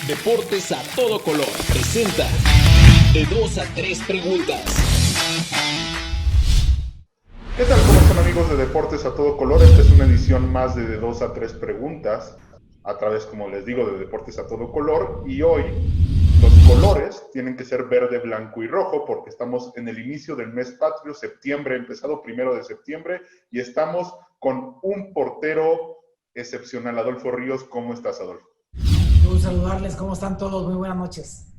Deportes a todo color presenta de 2 a 3 preguntas. ¿Qué tal? ¿Cómo están, amigos de Deportes a todo color? Esta es una edición más de 2 a 3 preguntas a través, como les digo, de Deportes a todo color. Y hoy los colores tienen que ser verde, blanco y rojo porque estamos en el inicio del mes patrio, septiembre, empezado 1 de septiembre, y estamos con un portero excepcional. Adolfo Ríos, ¿cómo estás, Adolfo? Un saludarles, ¿cómo están todos? Muy buenas noches.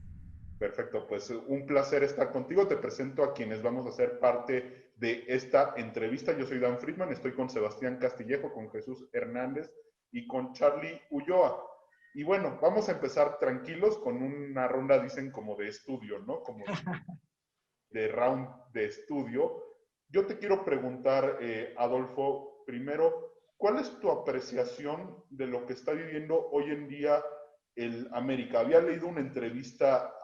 Perfecto, pues un placer estar contigo. Te presento a quienes vamos a ser parte de esta entrevista. Yo soy Dan Friedman, estoy con Sebastián Castillejo, con Jesús Hernández y con Charlie Ulloa. Y bueno, vamos a empezar tranquilos con una ronda, dicen, como de estudio, ¿no? Como de round de estudio. Yo te quiero preguntar, Adolfo, primero, ¿cuál es tu apreciación de lo que está viviendo hoy en día el América? Había leído una entrevista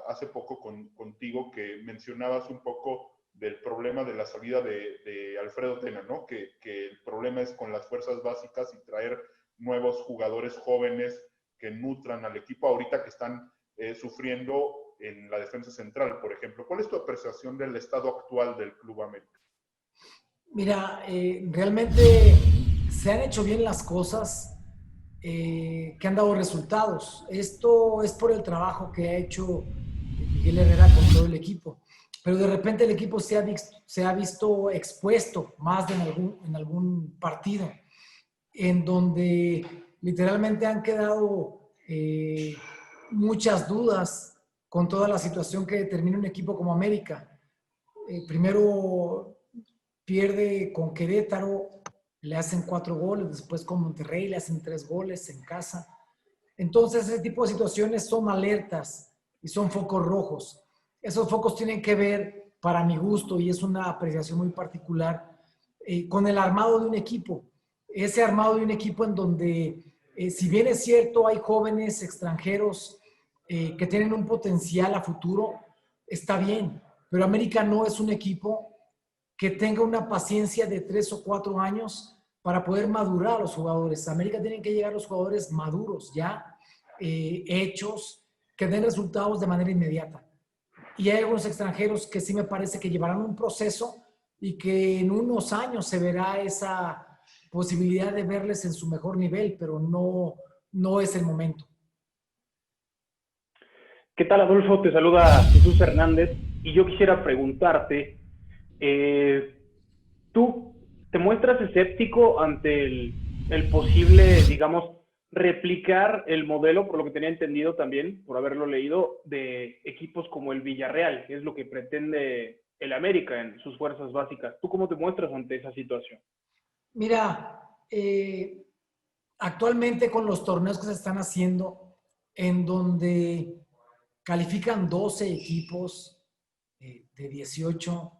hace poco contigo que mencionabas un poco del problema de la salida de Alfredo Tena, ¿no? Que el problema es con las fuerzas básicas y traer nuevos jugadores jóvenes que nutran al equipo ahorita que están sufriendo en la defensa central, por ejemplo. ¿Cuál es tu apreciación del estado actual del Club América? Mira, realmente se han hecho bien las cosas que han dado resultados. Esto es por el trabajo que ha hecho Miguel Herrera con todo el equipo. Pero de repente el equipo se ha visto expuesto más de en algún partido, en donde literalmente han quedado muchas dudas con toda la situación que determina un equipo como América. Primero pierde con Querétaro, le hacen 4 goles, después con Monterrey le hacen 3 goles en casa. Entonces ese tipo de situaciones son alertas y son focos rojos. Esos focos tienen que ver, para mi gusto, y es una apreciación muy particular, con el armado de un equipo. Ese armado de un equipo en donde, si bien es cierto, hay jóvenes extranjeros que tienen un potencial a futuro, está bien, pero América no es un equipo que tenga una paciencia de 3 o 4 años para poder madurar a los jugadores. A América tienen que llegar los jugadores maduros, ya hechos, que den resultados de manera inmediata. Y hay algunos extranjeros que sí me parece que llevarán un proceso y que en unos años se verá esa posibilidad de verles en su mejor nivel, pero no es el momento. ¿Qué tal, Adolfo? Te saluda Jesús Hernández y yo quisiera preguntarte, eh, ¿tú te muestras escéptico ante el posible, digamos, replicar el modelo, por lo que tenía entendido también, por haberlo leído, de equipos como el Villarreal, que es lo que pretende el América en sus fuerzas básicas? ¿Tú cómo te muestras ante esa situación? Mira, actualmente con los torneos que se están haciendo, en donde califican 12 equipos de 18,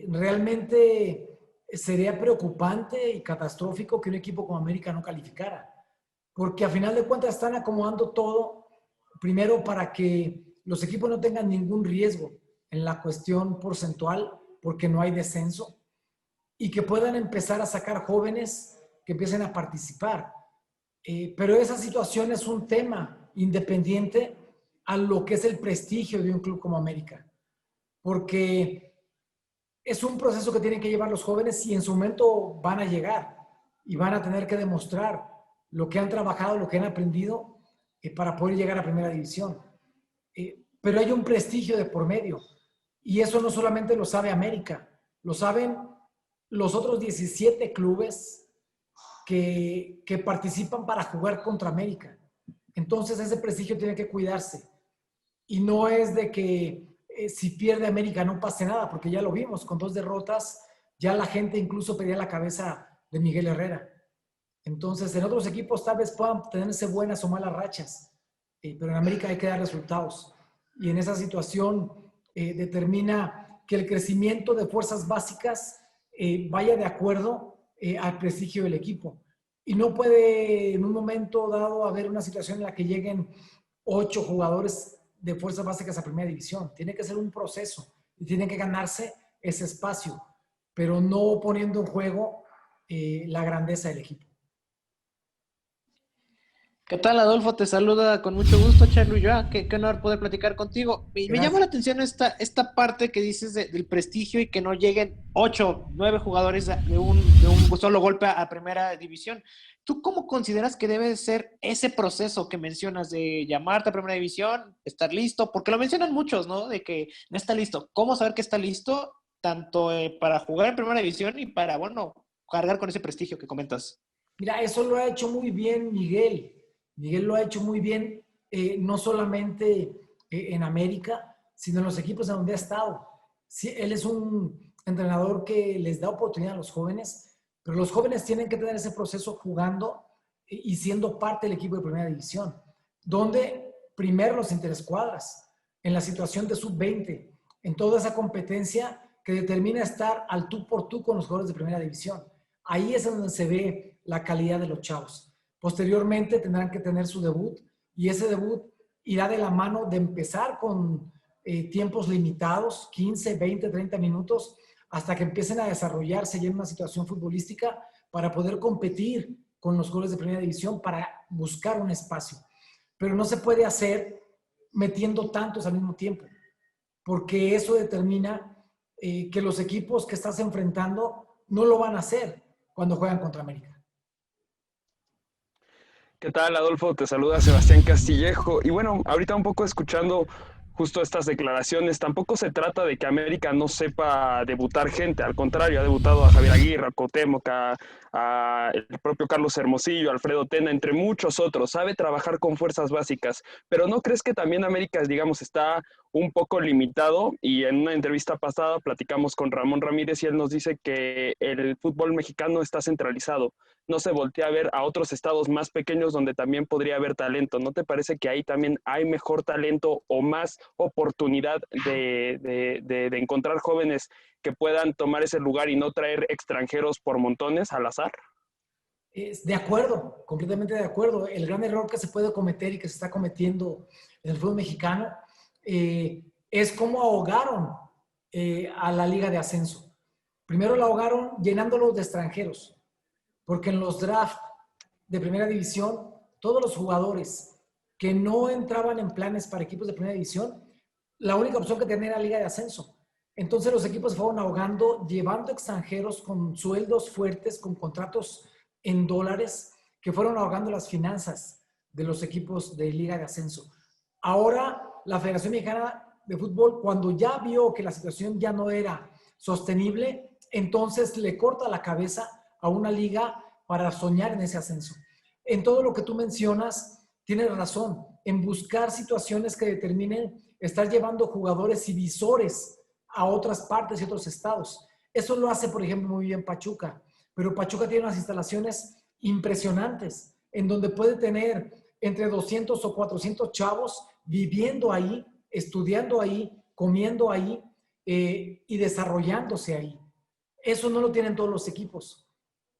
realmente sería preocupante y catastrófico que un equipo como América no calificara, porque a final de cuentas están acomodando todo, primero para que los equipos no tengan ningún riesgo en la cuestión porcentual, porque no hay descenso, y que puedan empezar a sacar jóvenes que empiecen a participar. Pero esa situación es un tema independiente a lo que es el prestigio de un club como América, porque es un proceso que tienen que llevar los jóvenes y en su momento van a llegar y van a tener que demostrar lo que han trabajado, lo que han aprendido para poder llegar a primera división. Pero hay un prestigio de por medio y eso no solamente lo sabe América, lo saben los otros 17 clubes que participan para jugar contra América. Entonces ese prestigio tiene que cuidarse. Y no es de que si pierde América no pase nada, porque ya lo vimos, con 2 derrotas, ya la gente incluso pedía la cabeza de Miguel Herrera. Entonces, en otros equipos tal vez puedan tenerse buenas o malas rachas, pero en América hay que dar resultados. Y en esa situación determina que el crecimiento de fuerzas básicas vaya de acuerdo al prestigio del equipo. Y no puede en un momento dado haber una situación en la que lleguen 8 jugadores de fuerzas básicas a primera división. Tiene que ser un proceso y tienen que ganarse ese espacio, pero no poniendo en juego la grandeza del equipo. ¿Qué tal, Adolfo? Te saluda con mucho gusto, Charly Ulloa. Qué honor poder platicar contigo. Me llama Gracias. la atención esta parte que dices del prestigio y que no lleguen 8, 9 jugadores de un solo golpe a primera división. ¿Tú cómo consideras que debe ser ese proceso que mencionas de llamarte a primera división, estar listo? Porque lo mencionan muchos, ¿no? De que no está listo. ¿Cómo saber que está listo tanto para jugar en primera división y para, bueno, cargar con ese prestigio que comentas? Mira, eso lo ha hecho muy bien Miguel. Miguel lo ha hecho muy bien, no solamente en América, sino en los equipos en donde ha estado. Sí, él es un entrenador que les da oportunidad a los jóvenes, pero los jóvenes tienen que tener ese proceso jugando y siendo parte del equipo de primera división, donde primero los interescuadras, en la situación de sub-20, en toda esa competencia que determina estar al tú por tú con los jugadores de primera división. Ahí es donde se ve la calidad de los chavos. Posteriormente tendrán que tener su debut y ese debut irá de la mano de empezar con tiempos limitados, 15, 20, 30 minutos, hasta que empiecen a desarrollarse ya en una situación futbolística para poder competir con los clubes de primera división para buscar un espacio. Pero no se puede hacer metiendo tantos al mismo tiempo, porque eso determina que los equipos que estás enfrentando no lo van a hacer cuando juegan contra América. ¿Qué tal, Adolfo? Te saluda Sebastián Castillejo. Y bueno, ahorita un poco escuchando justo estas declaraciones, tampoco se trata de que América no sepa debutar gente, al contrario, ha debutado a Javier Aguirre, a Cuauhtémoc, a el propio Carlos Hermosillo, Alfredo Tena, entre muchos otros, sabe trabajar con fuerzas básicas, pero ¿no crees que también América, digamos, está un poco limitado? Y en una entrevista pasada platicamos con Ramón Ramírez y él nos dice que el fútbol mexicano está centralizado, no se voltea a ver a otros estados más pequeños donde también podría haber talento. ¿No te parece que ahí también hay mejor talento o más oportunidad de encontrar jóvenes que puedan tomar ese lugar y no traer extranjeros por montones al azar? De acuerdo, completamente de acuerdo. El gran error que se puede cometer y que se está cometiendo en el fútbol mexicano es cómo ahogaron a la liga de ascenso. Primero la ahogaron llenándolos de extranjeros, porque en los drafts de primera división, todos los jugadores que no entraban en planes para equipos de primera división, la única opción que tenían era liga de ascenso. Entonces los equipos se fueron ahogando, llevando extranjeros con sueldos fuertes, con contratos en dólares, que fueron ahogando las finanzas de los equipos de liga de ascenso. Ahora la Federación Mexicana de Fútbol, cuando ya vio que la situación ya no era sostenible, entonces le corta la cabeza a una liga para soñar en ese ascenso. En todo lo que tú mencionas, tienes razón, en buscar situaciones que determinen estar llevando jugadores y visores a otras partes y otros estados. Eso lo hace, por ejemplo, muy bien Pachuca, pero Pachuca tiene unas instalaciones impresionantes en donde puede tener entre 200 o 400 chavos viviendo ahí, estudiando ahí, comiendo ahí y desarrollándose ahí. Eso no lo tienen todos los equipos.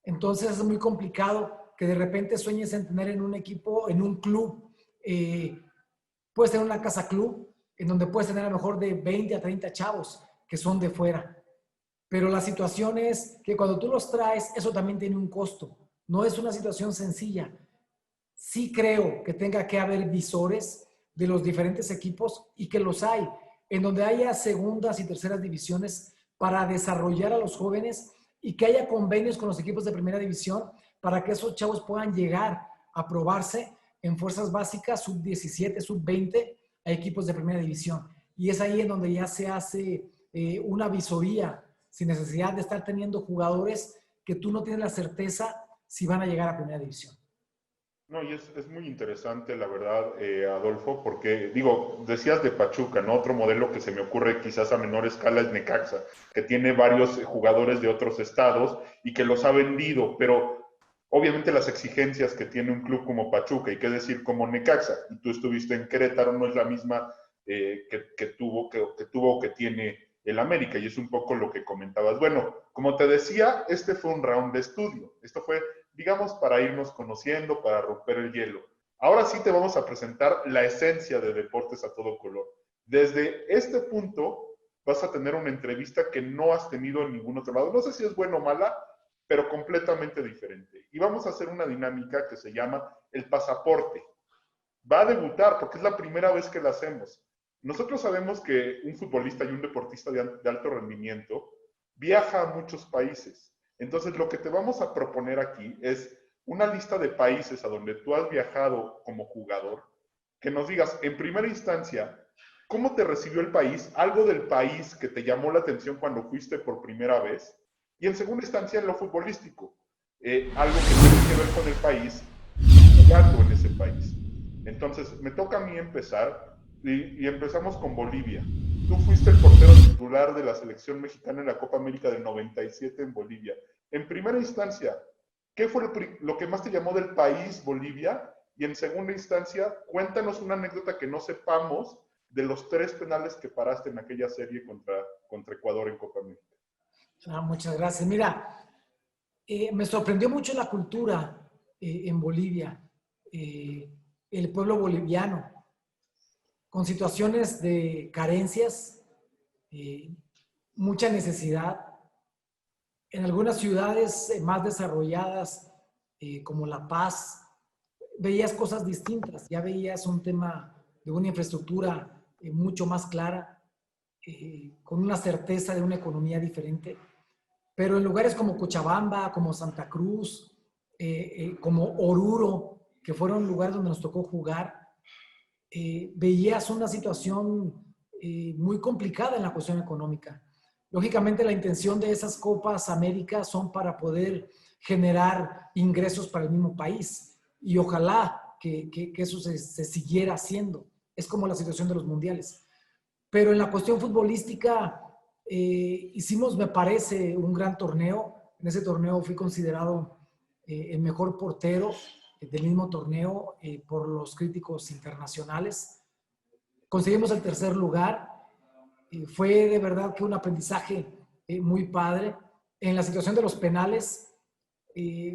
Entonces es muy complicado que de repente sueñes en tener en un equipo, en un club, puedes tener una casa club en donde puedes tener a lo mejor de 20 a 30 chavos que son de fuera. Pero la situación es que cuando tú los traes, eso también tiene un costo. No es una situación sencilla. Sí creo que tenga que haber visores de los diferentes equipos y que los hay, en donde haya segundas y terceras divisiones para desarrollar a los jóvenes y que haya convenios con los equipos de primera división para que esos chavos puedan llegar a probarse en fuerzas básicas sub-17, sub-20 a equipos de primera división. Y es ahí en donde ya se hace una visoría sin necesidad de estar teniendo jugadores que tú no tienes la certeza si van a llegar a primera división. No, y es muy interesante, la verdad, Adolfo, porque, digo, decías de Pachuca, ¿no? Otro modelo que se me ocurre quizás a menor escala es Necaxa, que tiene varios jugadores de otros estados y que los ha vendido, pero obviamente las exigencias que tiene un club como Pachuca, y qué decir como Necaxa, y tú estuviste en Querétaro, no es la misma que tuvo o que tiene el América, y es un poco lo que comentabas. Bueno, como te decía, este fue un round de estudio, esto fue, digamos, para irnos conociendo, para romper el hielo. Ahora sí te vamos a presentar la esencia de Deportes a Todo Color. Desde este punto vas a tener una entrevista que no has tenido en ningún otro lado. No sé si es buena o mala, pero completamente diferente. Y vamos a hacer una dinámica que se llama el pasaporte. Va a debutar porque es la primera vez que lo hacemos. Nosotros sabemos que un futbolista y un deportista de alto rendimiento viaja a muchos países. Entonces, lo que te vamos a proponer aquí es una lista de países a donde tú has viajado como jugador, que nos digas, en primera instancia, cómo te recibió el país, algo del país que te llamó la atención cuando fuiste por primera vez, y en segunda instancia, en lo futbolístico, algo que tiene que ver con el país, jugando en ese país. Entonces, me toca a mí empezar, y empezamos con Bolivia. Tú fuiste el portero titular de la selección mexicana en la Copa América del 97 en Bolivia. En primera instancia, ¿qué fue lo que más te llamó del país Bolivia? Y en segunda instancia, cuéntanos una anécdota que no sepamos de los 3 penales que paraste en aquella serie contra Ecuador en Copa América. Muchas gracias. Mira, me sorprendió mucho la cultura en Bolivia, el pueblo boliviano, con situaciones de carencias, mucha necesidad. En algunas ciudades más desarrolladas, como La Paz, veías cosas distintas. Ya veías un tema de una infraestructura mucho más clara, con una certeza de una economía diferente. Pero en lugares como Cochabamba, como Santa Cruz, como Oruro, que fueron lugares donde nos tocó jugar, veías una situación muy complicada en la cuestión económica. Lógicamente, la intención de esas Copas América son para poder generar ingresos para el mismo país, y ojalá que eso se siguiera haciendo. Es como la situación de los mundiales. Pero en la cuestión futbolística hicimos, me parece, un gran torneo. En ese torneo fui considerado el mejor portero del mismo torneo por los críticos internacionales. Conseguimos el 3er lugar. Fue de verdad que un aprendizaje muy padre. En la situación de los penales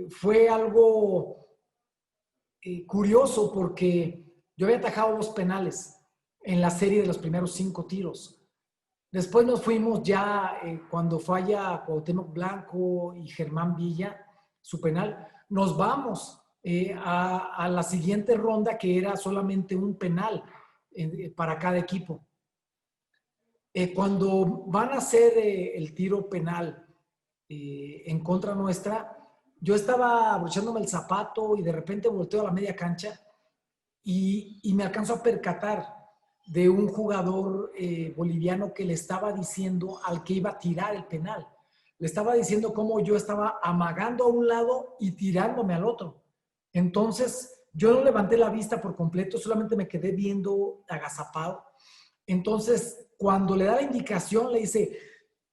fue algo curioso, porque yo había atajado 2 penales en la serie de los primeros 5 tiros. Después nos fuimos ya, cuando falla Cuauhtémoc Blanco y Germán Villa, su penal, nos vamos a la siguiente ronda, que era solamente un penal para cada equipo. Cuando van a hacer el tiro penal en contra nuestra, yo estaba abrochándome el zapato y de repente volteo a la media cancha y me alcanzo a percatar de un jugador boliviano que le estaba diciendo al que iba a tirar el penal. Le estaba diciendo cómo yo estaba amagando a un lado y tirándome al otro. Entonces, yo no levanté la vista por completo, solamente me quedé viendo agazapado. Entonces, cuando le da la indicación, le dice,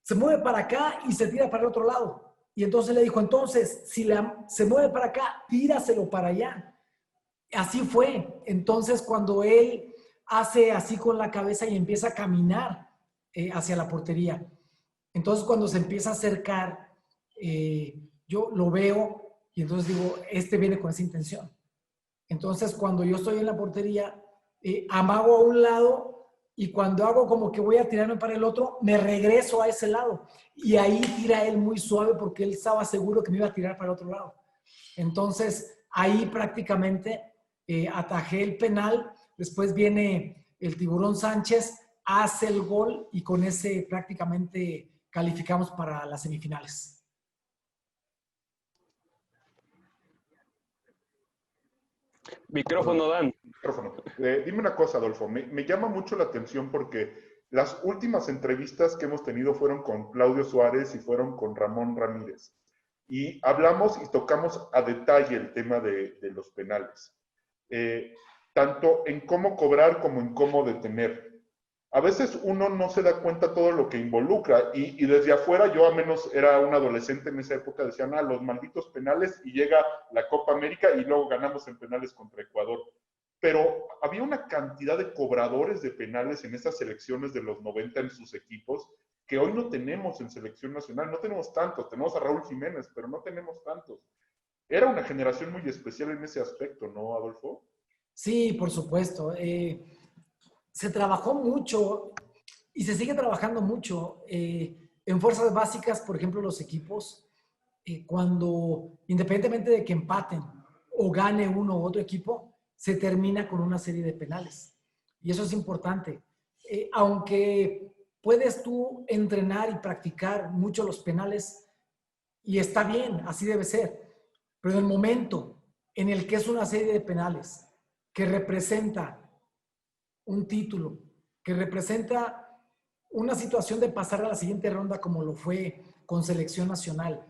se mueve para acá y se tira para el otro lado. Y entonces le dijo, entonces, si se mueve para acá, tíraselo para allá. Así fue. Entonces, cuando él hace así con la cabeza y empieza a caminar hacia la portería, entonces cuando se empieza a acercar, yo lo veo y entonces digo, este viene con esa intención. Entonces, cuando yo estoy en la portería, amago a un lado, y cuando hago como que voy a tirarme para el otro, me regreso a ese lado. Y ahí tira él muy suave, porque él estaba seguro que me iba a tirar para el otro lado. Entonces, ahí prácticamente atajé el penal. Después viene el Tiburón Sánchez, hace el gol, y con ese prácticamente calificamos para las semifinales. Micrófono, Dan. Micrófono. Dime una cosa, Adolfo. Me llama mucho la atención porque las últimas entrevistas que hemos tenido fueron con Claudio Suárez y fueron con Ramón Ramírez. Y hablamos y tocamos a detalle el tema de los penales. Tanto en cómo cobrar como en cómo detener. A veces uno no se da cuenta todo lo que involucra, y desde afuera, yo al menos era un adolescente en esa época, decían, los malditos penales, y llega la Copa América y luego ganamos en penales contra Ecuador. Pero había una cantidad de cobradores de penales en esas selecciones de los 90 en sus equipos, que hoy no tenemos en selección nacional. No tenemos tantos, tenemos a Raúl Jiménez, pero no tenemos tantos. Era una generación muy especial en ese aspecto, ¿no, Adolfo? Sí, por supuesto. Se trabajó mucho y se sigue trabajando mucho en fuerzas básicas. Por ejemplo, los equipos, cuando, independientemente de que empaten o gane uno u otro equipo, se termina con una serie de penales. Y eso es importante. Aunque puedes tú entrenar y practicar mucho los penales, y está bien, así debe ser, pero en el momento en el que es una serie de penales que representa un título, que representa una situación de pasar a la siguiente ronda como lo fue con selección nacional,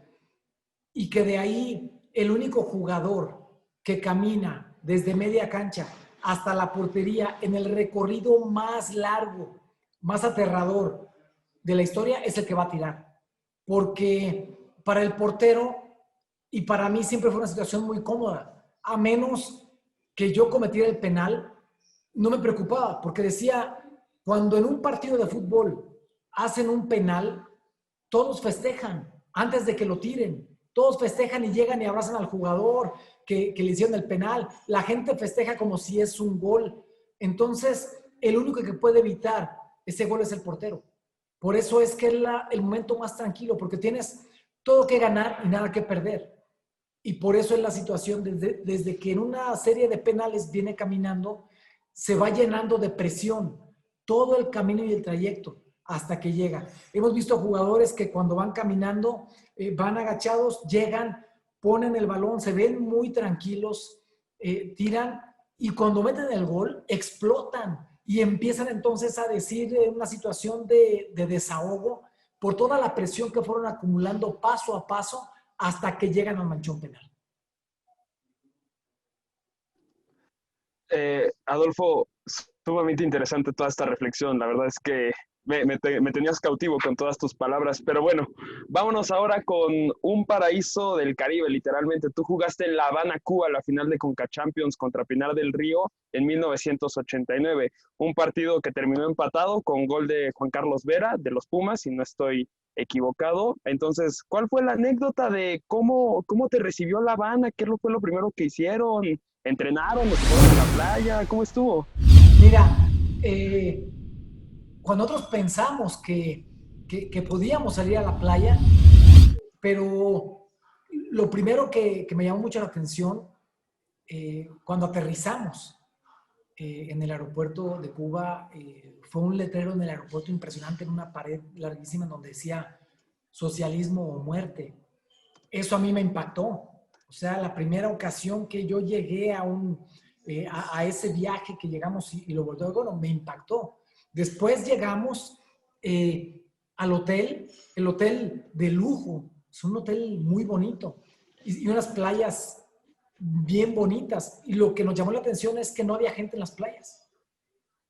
y que de ahí el único jugador que camina desde media cancha hasta la portería en el recorrido más largo, más aterrador de la historia es el que va a tirar. Porque para el portero y para mí siempre fue una situación muy cómoda. A menos que yo cometiera el penal, no me preocupaba, porque decía, cuando en un partido de fútbol hacen un penal, todos festejan antes de que lo tiren. Todos festejan y llegan y abrazan al jugador que le hicieron el penal. La gente festeja como si es un gol. Entonces, el único que puede evitar ese gol es el portero. Por eso es que es el momento más tranquilo, porque tienes todo que ganar y nada que perder. Y por eso es la situación, desde que en una serie de penales viene caminando, se va llenando de presión todo el camino y el trayecto hasta que llega. Hemos visto jugadores que cuando van caminando, van agachados, llegan, ponen el balón, se ven muy tranquilos, tiran, y cuando meten el gol, explotan y empiezan entonces a decir una situación de desahogo por toda la presión que fueron acumulando paso a paso hasta que llegan al manchón penal. Adolfo, sumamente interesante toda esta reflexión. La verdad es que me tenías cautivo con todas tus palabras. Pero bueno, vámonos ahora con un paraíso del Caribe, literalmente. Tú jugaste en La Habana, Cuba, la final de Conca Champions contra Pinar del Río en 1989. Un partido que terminó empatado con gol de Juan Carlos Vera, de los Pumas, si no estoy equivocado. Entonces, ¿cuál fue la anécdota de cómo te recibió La Habana? ¿Qué fue lo primero que hicieron? ¿Entrenaron? ¿Nos fueron a la playa? ¿Cómo estuvo? Mira, cuando nosotros pensamos que podíamos salir a la playa, pero lo primero que me llamó mucho la atención, cuando aterrizamos en el aeropuerto de Cuba, fue un letrero en el aeropuerto impresionante, en una pared larguísima donde decía socialismo o muerte. Eso a mí me impactó. O sea, la primera ocasión que yo llegué a ese viaje que llegamos y lo volvió, bueno, me impactó. Después llegamos al hotel, el hotel de lujo, es un hotel muy bonito y unas playas bien bonitas. Y lo que nos llamó la atención es que no había gente en las playas.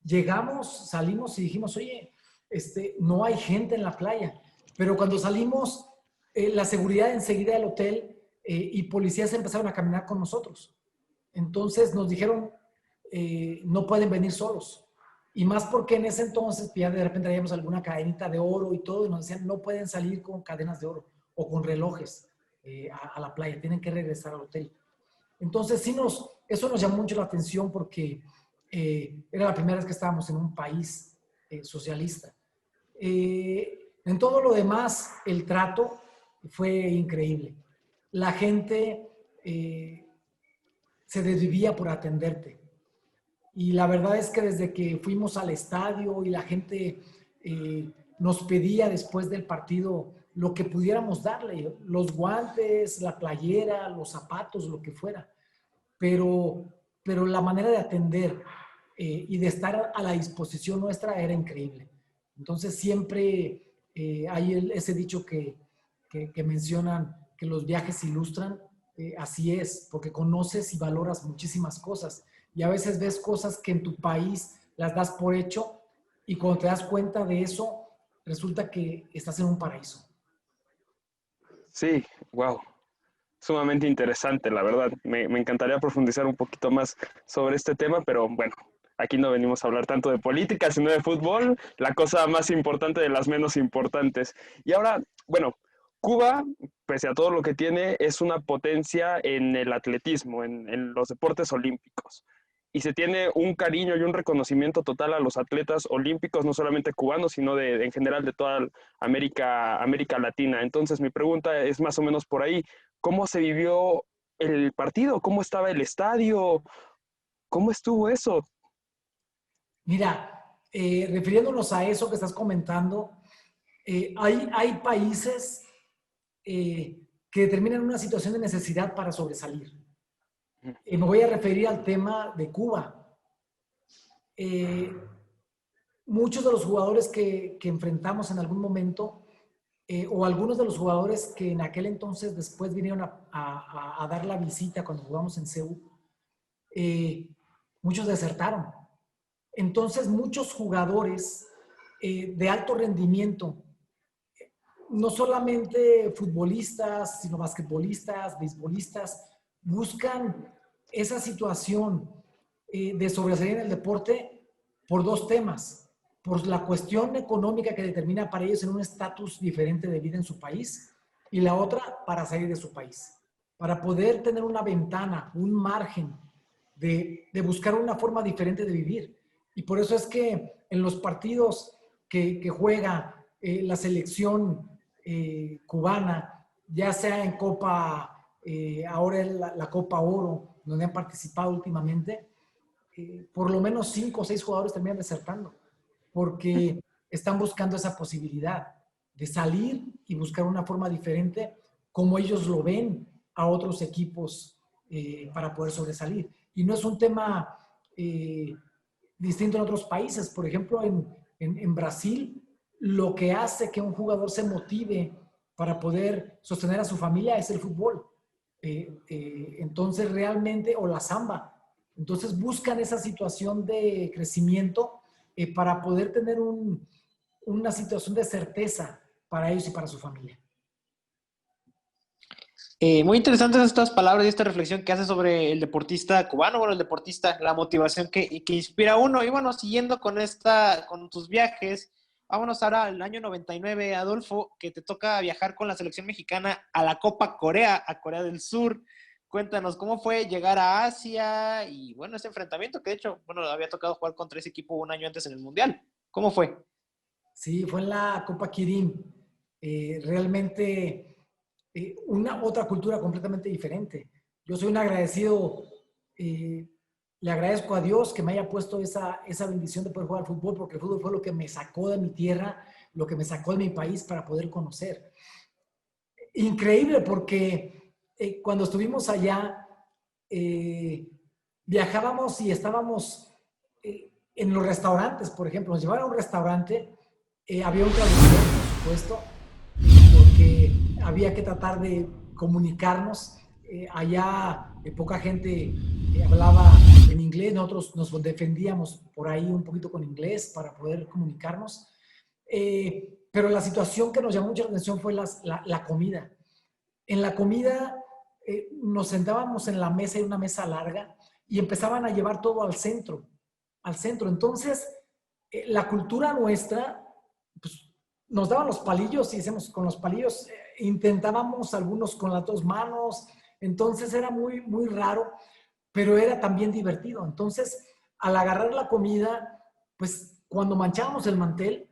Llegamos, salimos y dijimos, oye, no hay gente en la playa. Pero cuando salimos, la seguridad enseguida del hotel y policías empezaron a caminar con nosotros. Entonces nos dijeron, no pueden venir solos. Y más porque en ese entonces ya de repente traíamos alguna cadenita de oro y todo, y nos decían, no pueden salir con cadenas de oro o con relojes a la playa, tienen que regresar al hotel. Entonces eso nos llamó mucho la atención porque era la primera vez que estábamos en un país socialista. En todo lo demás, el trato fue increíble. La gente se desvivía por atenderte. Y la verdad es que desde que fuimos al estadio y la gente nos pedía después del partido lo que pudiéramos darle, los guantes, la playera, los zapatos, lo que fuera. Pero la manera de atender y de estar a la disposición nuestra era increíble. Entonces siempre hay ese dicho que mencionan, que los viajes ilustran. Así es, porque conoces y valoras muchísimas cosas. Y a veces ves cosas que en tu país las das por hecho y cuando te das cuenta de eso, resulta que estás en un paraíso. Sí, wow. Sumamente interesante, la verdad. Me encantaría profundizar un poquito más sobre este tema, pero bueno, aquí no venimos a hablar tanto de política, sino de fútbol, la cosa más importante de las menos importantes. Y ahora, bueno, Cuba, pese a todo lo que tiene, es una potencia en el atletismo, en los deportes olímpicos. Y se tiene un cariño y un reconocimiento total a los atletas olímpicos, no solamente cubanos, sino en general de toda América Latina. Entonces, mi pregunta es más o menos por ahí. ¿Cómo se vivió el partido? ¿Cómo estaba el estadio? ¿Cómo estuvo eso? Mira, refiriéndonos a eso que estás comentando, hay países que determinan una situación de necesidad para sobresalir. Me voy a referir al tema de Cuba. Muchos de los jugadores que enfrentamos en algún momento, o algunos de los jugadores que en aquel entonces después vinieron a dar la visita cuando jugamos en CEU, muchos desertaron. Entonces, muchos jugadores de alto rendimiento, no solamente futbolistas, sino basquetbolistas, beisbolistas, buscan esa situación de sobresalir en el deporte por dos temas. Por la cuestión económica que determina para ellos en un estatus diferente de vida en su país, y la otra para salir de su país, para poder tener una ventana, un margen de buscar una forma diferente de vivir. Y por eso es que en los partidos que juega la selección cubana, ya sea en Copa, ahora la Copa Oro, donde han participado últimamente, por lo menos 5 o 6 jugadores terminan desertando, porque están buscando esa posibilidad de salir y buscar una forma diferente, como ellos lo ven a otros equipos para poder sobresalir. Y no es un tema distinto en otros países. Por ejemplo, en Brasil, lo que hace que un jugador se motive para poder sostener a su familia es el fútbol. Entonces, realmente, o la samba. Entonces, buscan esa situación de crecimiento para poder tener una situación de certeza para ellos y para su familia. Muy interesantes estas palabras y esta reflexión que hace sobre el deportista cubano, bueno, el deportista, la motivación que inspira a uno. Y bueno, siguiendo con tus viajes, vámonos ahora al año 99, Adolfo, que te toca viajar con la selección mexicana a la Copa Corea, a Corea del Sur. Cuéntanos, ¿cómo fue llegar a Asia? Y bueno, ese enfrentamiento que de hecho, bueno, había tocado jugar contra ese equipo un año antes en el Mundial. ¿Cómo fue? Sí, fue en la Copa Kirin. Realmente una otra cultura completamente diferente. Yo soy un agradecido, le agradezco a Dios que me haya puesto esa bendición de poder jugar al fútbol, porque el fútbol fue lo que me sacó de mi tierra, lo que me sacó de mi país para poder conocer. Increíble, porque cuando estuvimos allá, viajábamos y estábamos en los restaurantes, por ejemplo, nos llevaron a un restaurante, había un traductor, por supuesto, porque había que tratar de comunicarnos. Allá poca gente hablaba en inglés, nosotros nos defendíamos por ahí un poquito con inglés para poder comunicarnos. Pero la situación que nos llamó mucha atención fue la comida. En la comida nos sentábamos en la mesa, y una mesa larga, y empezaban a llevar todo al centro. Entonces, la cultura nuestra, pues, nos daban los palillos y decíamos, con los palillos intentábamos algunos con las 2 manos. Entonces era muy, muy raro, pero era también divertido. Entonces, al agarrar la comida, pues cuando manchábamos el mantel,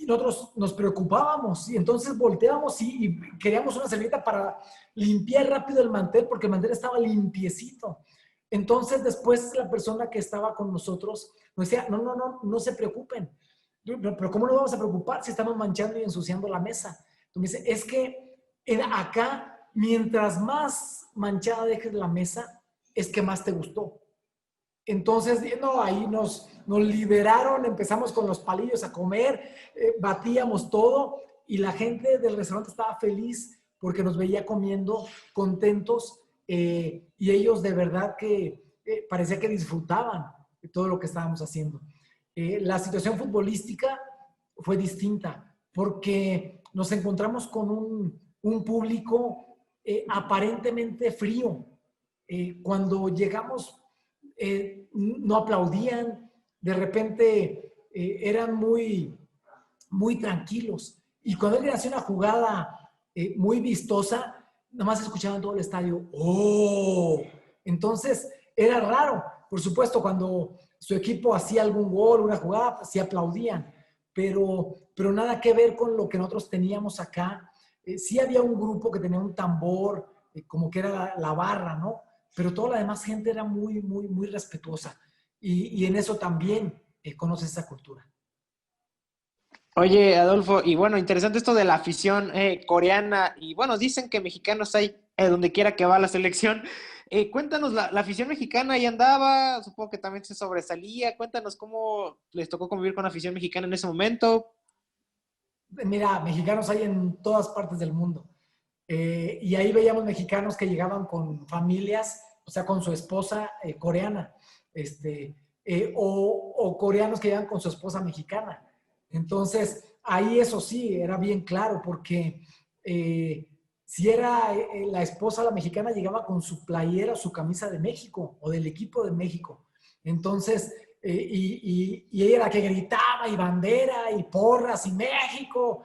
nosotros nos preocupábamos y entonces volteábamos y queríamos una servilleta para limpiar rápido el mantel, porque el mantel estaba limpiecito. Entonces, después la persona que estaba con nosotros nos decía, no se preocupen. Pero ¿cómo nos vamos a preocupar si estamos manchando y ensuciando la mesa? Entonces, es que acá, mientras más manchada dejes la mesa, es que más te gustó. Entonces, no, ahí nos liberaron, empezamos con los palillos a comer, batíamos todo y la gente del restaurante estaba feliz porque nos veía comiendo contentos y ellos de verdad que parecía que disfrutaban de todo lo que estábamos haciendo. La situación futbolística fue distinta porque nos encontramos con un público aparentemente frío. Cuando llegamos no aplaudían, de repente eran muy, muy tranquilos. Y cuando alguien hacía una jugada muy vistosa, nada más escuchaban todo el estadio, ¡oh! Entonces era raro. Por supuesto, cuando su equipo hacía algún gol, una jugada, pues sí aplaudían, pero nada que ver con lo que nosotros teníamos acá. Sí había un grupo que tenía un tambor como que era la barra, ¿no? Pero toda la demás gente era muy, muy, muy respetuosa. Y en eso también conoces esa cultura. Oye, Adolfo, y bueno, interesante esto de la afición coreana, y bueno, dicen que mexicanos hay donde quiera que va la selección. Cuéntanos, la afición mexicana ahí andaba, supongo que también se sobresalía. Cuéntanos cómo les tocó convivir con la afición mexicana en ese momento. Mira, mexicanos hay en todas partes del mundo. Y ahí veíamos mexicanos que llegaban con familias, o sea, con su esposa coreana, o coreanos que llegan con su esposa mexicana. Entonces, ahí eso sí, era bien claro, porque si era la esposa, la mexicana, llegaba con su playera, su camisa de México o del equipo de México. Entonces, y ella era la que gritaba y bandera y porras y México,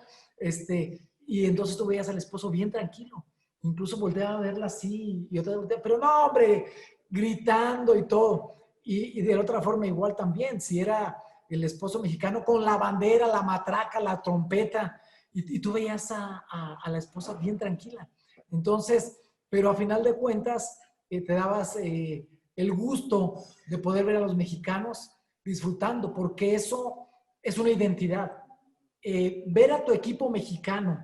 y entonces tú veías al esposo bien tranquilo, incluso volteaba a verla así y otra vez, pero no, hombre, gritando y todo. Y de otra forma igual también, si era el esposo mexicano con la bandera, la matraca, la trompeta, y tú veías a la esposa bien tranquila. Entonces, pero a final de cuentas, te dabas el gusto de poder ver a los mexicanos disfrutando, porque eso es una identidad. Ver a tu equipo mexicano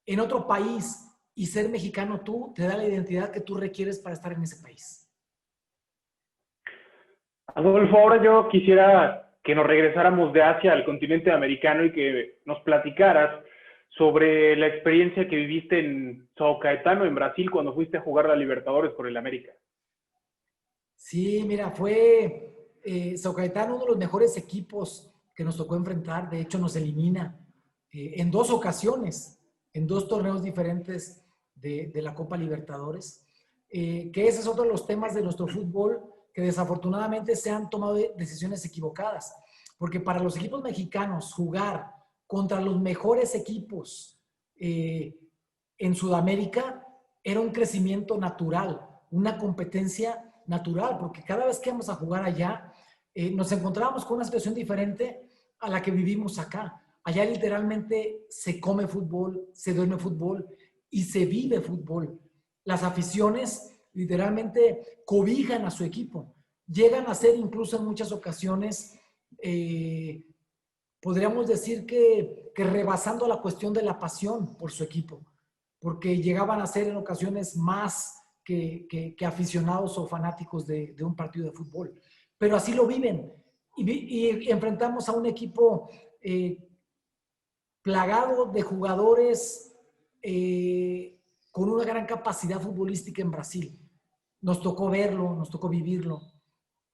en otro país y ser mexicano tú, te da la identidad que tú requieres para estar en ese país. Adolfo, ahora yo quisiera que nos regresáramos de Asia al continente americano y que nos platicaras sobre la experiencia que viviste en São Caetano, en Brasil, cuando fuiste a jugar la Libertadores por el América. Sí, mira, fue São Caetano uno de los mejores equipos que nos tocó enfrentar. De hecho, nos elimina en 2 ocasiones, en 2 torneos diferentes de la Copa Libertadores. Que ese es otro de los temas de nuestro fútbol, que desafortunadamente se han tomado decisiones equivocadas. Porque para los equipos mexicanos jugar contra los mejores equipos en Sudamérica era un crecimiento natural, una competencia natural, porque cada vez que íbamos a jugar allá, nos encontrábamos con una situación diferente a la que vivimos acá. Allá literalmente se come fútbol, se duerme fútbol y se vive fútbol. Las aficiones literalmente cobijan a su equipo. Llegan a ser incluso en muchas ocasiones, podríamos decir que rebasando la cuestión de la pasión por su equipo, porque llegaban a ser en ocasiones más que aficionados o fanáticos de un partido de fútbol. Pero así lo viven. Y enfrentamos a un equipo plagado de jugadores con una gran capacidad futbolística en Brasil. Nos tocó verlo, nos tocó vivirlo.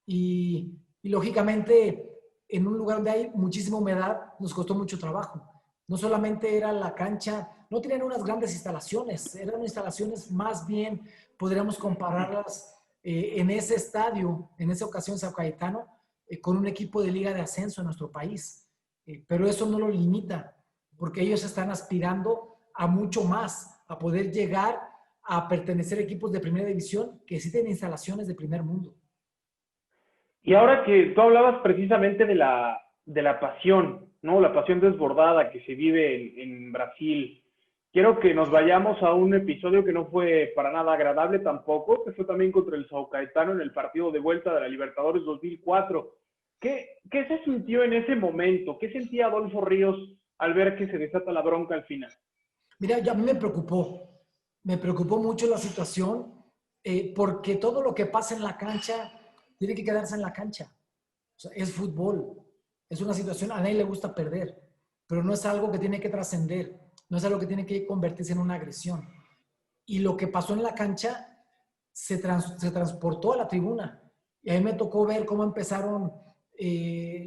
Y lógicamente, en un lugar donde hay muchísima humedad, nos costó mucho trabajo. No solamente era la cancha, no tenían unas grandes instalaciones, eran instalaciones más bien, podríamos compararlas en ese estadio, en esa ocasión São Caetano, con un equipo de liga de ascenso en nuestro país. Pero eso no lo limita, porque ellos están aspirando a mucho más, a poder llegar a pertenecer a equipos de primera división que sí tienen instalaciones de primer mundo. Y ahora que tú hablabas precisamente de la pasión, ¿no? La pasión desbordada que se vive en Brasil. Quiero que nos vayamos a un episodio que no fue para nada agradable tampoco, que fue también contra el São Caetano en el partido de vuelta de la Libertadores 2004. ¿Qué se sintió en ese momento? ¿Qué sentía Adolfo Ríos al ver que se desata la bronca al final? Mira, a mí me preocupó mucho la situación, porque todo lo que pasa en la cancha tiene que quedarse en la cancha. O sea, es fútbol, es una situación, a nadie le gusta perder, pero no es algo que tiene que trascender, no es algo que tiene que convertirse en una agresión. Y lo que pasó en la cancha se transportó a la tribuna. Y a mí me tocó ver cómo empezaron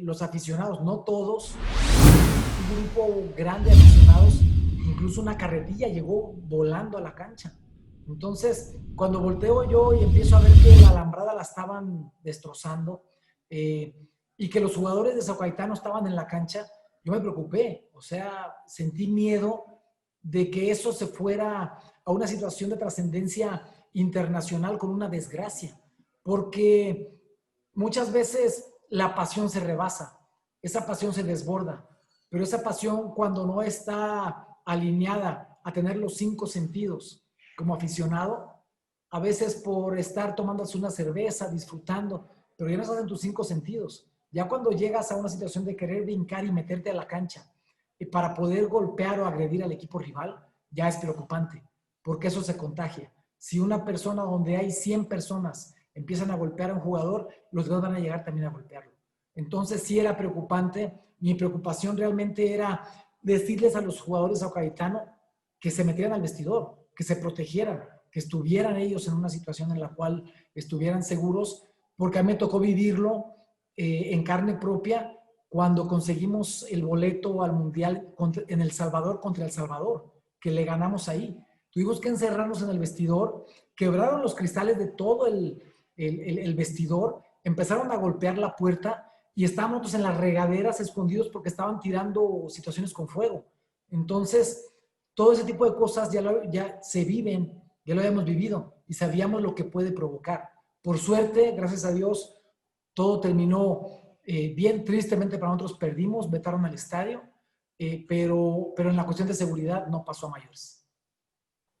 los aficionados, no todos, un grupo grande de aficionados, incluso una carretilla llegó volando a la cancha. Entonces, cuando volteo yo y empiezo a ver que la alambrada la estaban destrozando y que los jugadores de São Caetano estaban en la cancha, yo me preocupé. O sea, sentí miedo de que eso se fuera a una situación de trascendencia internacional con una desgracia. Porque muchas veces la pasión se rebasa, esa pasión se desborda, pero esa pasión cuando no está alineada a tener los 5 sentidos, como aficionado, a veces por estar tomándose una cerveza, disfrutando, pero ya no estás en tus 5 sentidos. Ya cuando llegas a una situación de querer brincar y meterte a la cancha para poder golpear o agredir al equipo rival, ya es preocupante, porque eso se contagia. Si una persona donde hay 100 personas empiezan a golpear a un jugador, los demás van a llegar también a golpearlo. Entonces sí era preocupante. Mi preocupación realmente era decirles a los jugadores de Aguaditano que se metieran al vestidor, que se protegieran, que estuvieran ellos en una situación en la cual estuvieran seguros, porque a mí me tocó vivirlo en carne propia cuando conseguimos el boleto al Mundial en El Salvador contra El Salvador, que le ganamos ahí. Tuvimos que encerrarnos en el vestidor, quebraron los cristales de todo el vestidor, empezaron a golpear la puerta y estábamos nosotros en las regaderas escondidos porque estaban tirando situaciones con fuego. Entonces, todo ese tipo de cosas ya se viven, ya lo habíamos vivido y sabíamos lo que puede provocar. Por suerte, gracias a Dios, todo terminó bien. Tristemente para nosotros perdimos, vetaron al estadio, pero en la cuestión de seguridad no pasó a mayores.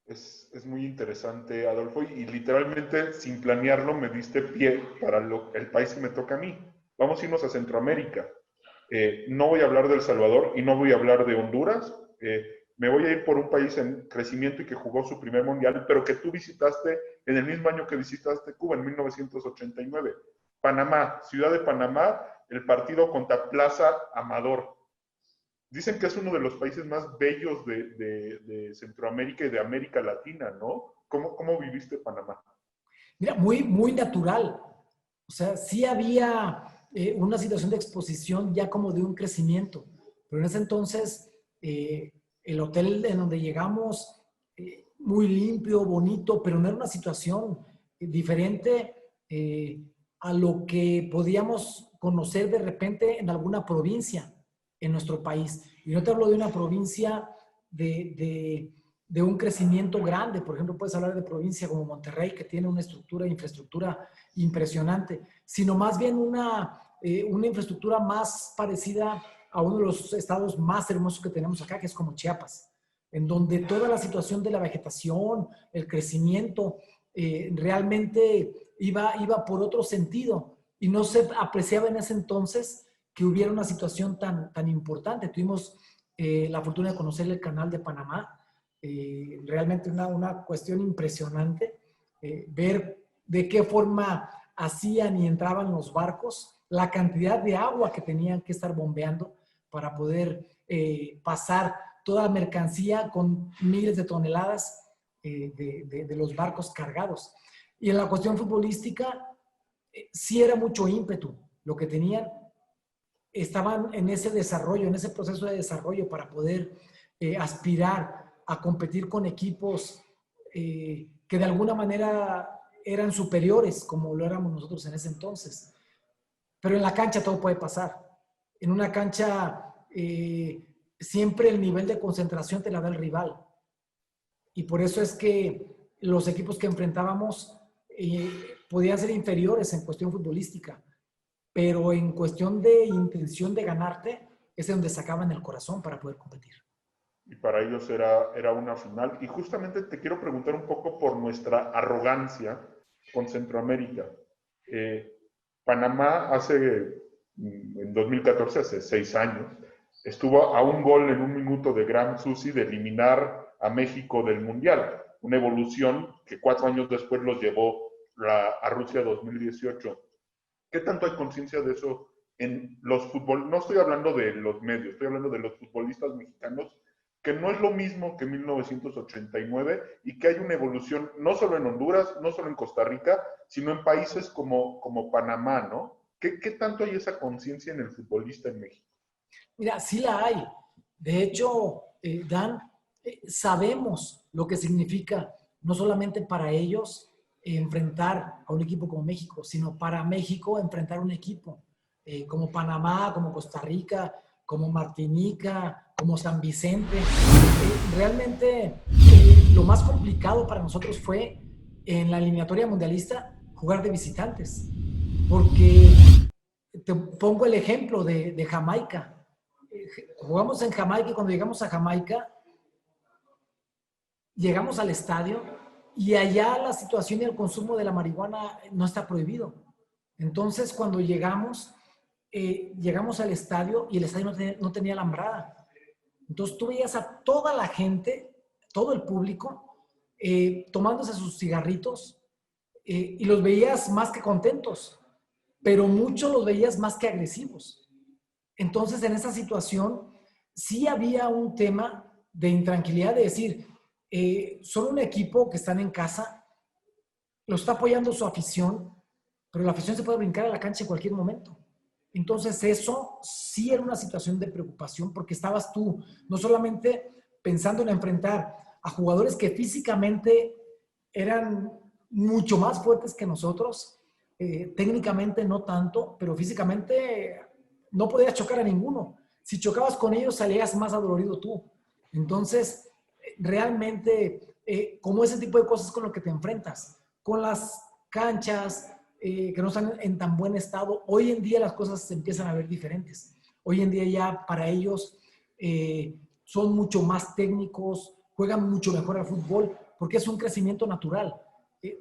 Es muy interesante, Adolfo, y literalmente sin planearlo me diste pie para el país que me toca a mí. Vamos a irnos a Centroamérica. No voy a hablar de El Salvador y no voy a hablar de Honduras. Me voy a ir por un país en crecimiento y que jugó su primer mundial, pero que tú visitaste en el mismo año que visitaste Cuba, en 1989. Panamá, Ciudad de Panamá, el partido contra Plaza Amador. Dicen que es uno de los países más bellos de Centroamérica y de América Latina, ¿no? ¿Cómo viviste Panamá? Mira, muy natural. O sea, sí había una situación de exposición ya como de un crecimiento, pero en ese entonces el hotel en donde llegamos, muy limpio, bonito, pero no era una situación diferente a lo que podíamos conocer de repente en alguna provincia en nuestro país. Y no te hablo de una provincia de un crecimiento grande. Por ejemplo, puedes hablar de provincia como Monterrey, que tiene una infraestructura impresionante, sino más bien una infraestructura más parecida a uno de los estados más hermosos que tenemos acá, que es como Chiapas, en donde toda la situación de la vegetación, el crecimiento, realmente iba por otro sentido y no se apreciaba en ese entonces que hubiera una situación tan importante. Tuvimos la fortuna de conocer el canal de Panamá, realmente una cuestión impresionante, ver de qué forma hacían y entraban los barcos, la cantidad de agua que tenían que estar bombeando para poder pasar toda la mercancía con miles de toneladas de los barcos cargados. Y en la cuestión futbolística, sí era mucho ímpetu lo que tenían. Estaban en ese desarrollo, en ese proceso de desarrollo para poder aspirar a competir con equipos que de alguna manera eran superiores, como lo éramos nosotros en ese entonces. Pero en la cancha todo puede pasar. En una cancha siempre el nivel de concentración te la da el rival. Y por eso es que los equipos que enfrentábamos podían ser inferiores en cuestión futbolística, pero en cuestión de intención de ganarte, es donde sacaban el corazón para poder competir. Y para ellos era una final. Y justamente te quiero preguntar un poco por nuestra arrogancia con Centroamérica. Panamá en 2014, hace 6 años, estuvo a un gol en un minuto de Graham Zusi de eliminar a México del Mundial. Una evolución que 4 años después los llevó a Rusia 2018. ¿Qué tanto hay conciencia de eso en los futbolistas? No estoy hablando de los medios, estoy hablando de los futbolistas mexicanos, que no es lo mismo que 1989 y que hay una evolución no solo en Honduras, no solo en Costa Rica, sino en países como Panamá, ¿no? ¿Qué tanto hay esa conciencia en el futbolista en México? Mira, sí la hay. De hecho, Dan, sabemos lo que significa no solamente para ellos enfrentar a un equipo como México, sino para México enfrentar un equipo como Panamá, como Costa Rica, como Martinica, como San Vicente. Realmente lo más complicado para nosotros fue en la eliminatoria mundialista jugar de visitantes, porque te pongo el ejemplo de Jamaica. Jugamos en Jamaica y cuando llegamos a Jamaica, llegamos al estadio y allá la situación y el consumo de la marihuana no está prohibido. Entonces, cuando llegamos al estadio y el estadio no tenía alambrada. Entonces, tú veías a toda la gente, todo el público, tomándose sus cigarritos y los veías más que contentos, pero muchos los veías más que agresivos. Entonces, en esa situación, sí había un tema de intranquilidad de decir, son un equipo que están en casa, lo está apoyando su afición, pero la afición se puede brincar a la cancha en cualquier momento. Entonces eso sí era una situación de preocupación porque estabas tú no solamente pensando en enfrentar a jugadores que físicamente eran mucho más fuertes que nosotros, técnicamente no tanto, pero físicamente no podías chocar a ninguno. Si chocabas con ellos salías más adolorido tú. Entonces, realmente, como ese tipo de cosas con lo que te enfrentas, con las canchas, que no están en tan buen estado. Hoy en día las cosas se empiezan a ver diferentes. Hoy en día ya para ellos son mucho más técnicos, juegan mucho mejor al fútbol, porque es un crecimiento natural.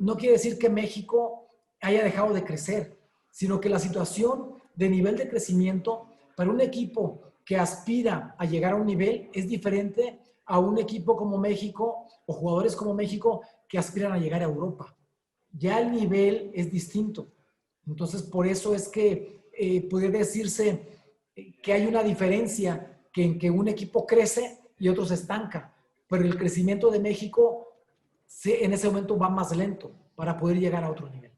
No quiere decir que México haya dejado de crecer, sino que la situación de nivel de crecimiento para un equipo que aspira a llegar a un nivel es diferente a un equipo como México o jugadores como México que aspiran a llegar a Europa. Ya el nivel es distinto. Entonces, por eso es que puede decirse que hay una diferencia en que un equipo crece y otro se estanca. Pero el crecimiento de México en ese momento va más lento para poder llegar a otro nivel.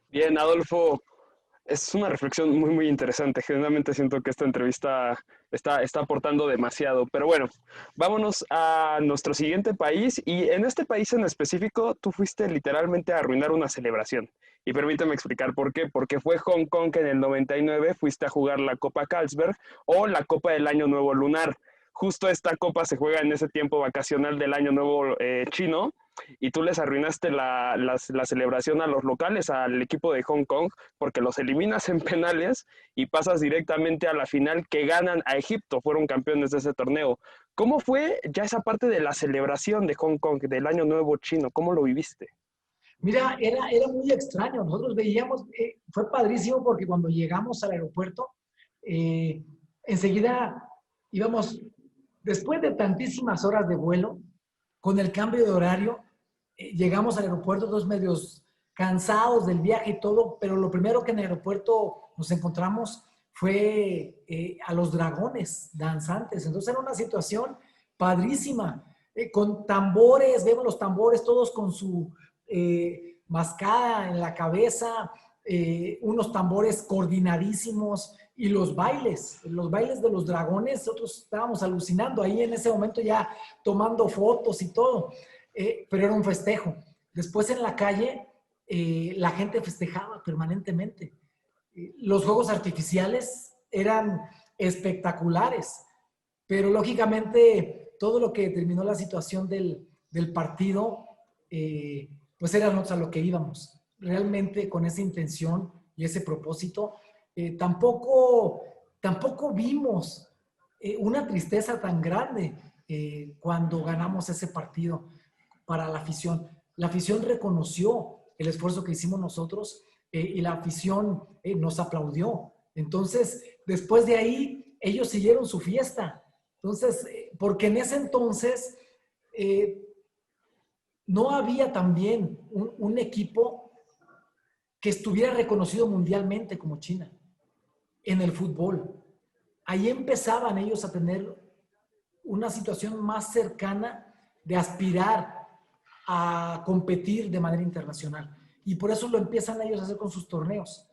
Bien, Adolfo, es una reflexión muy, muy interesante. Generalmente siento que esta entrevista está aportando demasiado. Pero bueno, vámonos a nuestro siguiente país. Y en este país en específico, tú fuiste literalmente a arruinar una celebración. Y permíteme explicar por qué. Porque fue Hong Kong que en el 99 fuiste a jugar la Copa Carlsberg o la Copa del Año Nuevo Lunar. Justo esta copa se juega en ese tiempo vacacional del Año Nuevo chino. Y tú les arruinaste la celebración a los locales, al equipo de Hong Kong, porque los eliminas en penales y pasas directamente a la final que ganan a Egipto, fueron campeones de ese torneo. ¿Cómo fue ya esa parte de la celebración de Hong Kong, del Año Nuevo chino? ¿Cómo lo viviste? Mira, era muy extraño. Nosotros veíamos, fue padrísimo porque cuando llegamos al aeropuerto, enseguida íbamos, después de tantísimas horas de vuelo, con el cambio de horario, llegamos al aeropuerto todos medios cansados del viaje y todo, pero lo primero que en el aeropuerto nos encontramos fue a los dragones danzantes. Entonces era una situación padrísima, con tambores, vemos los tambores todos con su mascada en la cabeza, unos tambores coordinadísimos, y los bailes de los dragones, nosotros estábamos alucinando ahí en ese momento ya tomando fotos y todo, pero era un festejo. Después en la calle la gente festejaba permanentemente. Los fuegos artificiales eran espectaculares, pero lógicamente todo lo que determinó la situación del partido, pues era a lo que íbamos. Realmente con esa intención y ese propósito, tampoco vimos una tristeza tan grande cuando ganamos ese partido para la afición. La afición reconoció el esfuerzo que hicimos nosotros y la afición nos aplaudió. Entonces, después de ahí, ellos siguieron su fiesta. Entonces, porque en ese entonces no había también un equipo que estuviera reconocido mundialmente como China en el fútbol. Ahí empezaban ellos a tener una situación más cercana de aspirar a competir de manera internacional. Y por eso lo empiezan ellos a hacer con sus torneos.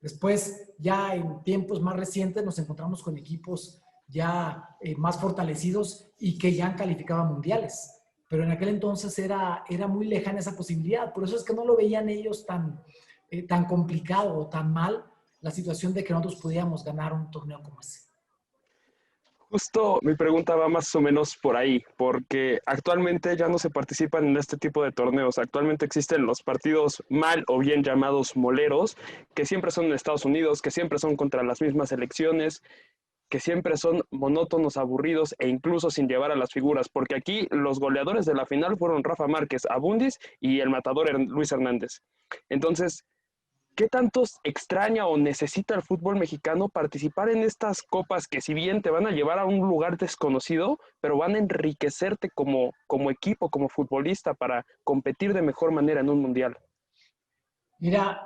Después, ya en tiempos más recientes, nos encontramos con equipos ya más fortalecidos y que ya han calificado a mundiales. Pero en aquel entonces era muy lejana esa posibilidad. Por eso es que no lo veían ellos tan complicado o tan mal la situación de que nosotros pudiéramos ganar un torneo como ese. Justo mi pregunta va más o menos por ahí, porque actualmente ya no se participan en este tipo de torneos. Actualmente existen los partidos mal o bien llamados moleros, que siempre son en Estados Unidos, que siempre son contra las mismas selecciones. que siempre son monótonos, aburridos e incluso sin llevar a las figuras, porque aquí los goleadores de la final fueron Rafa Márquez, Abundis y el matador Luis Hernández. Entonces, ¿qué tanto extraña o necesita el fútbol mexicano participar en estas copas que si bien te van a llevar a un lugar desconocido, pero van a enriquecerte como equipo, como futbolista para competir de mejor manera en un mundial? Mira,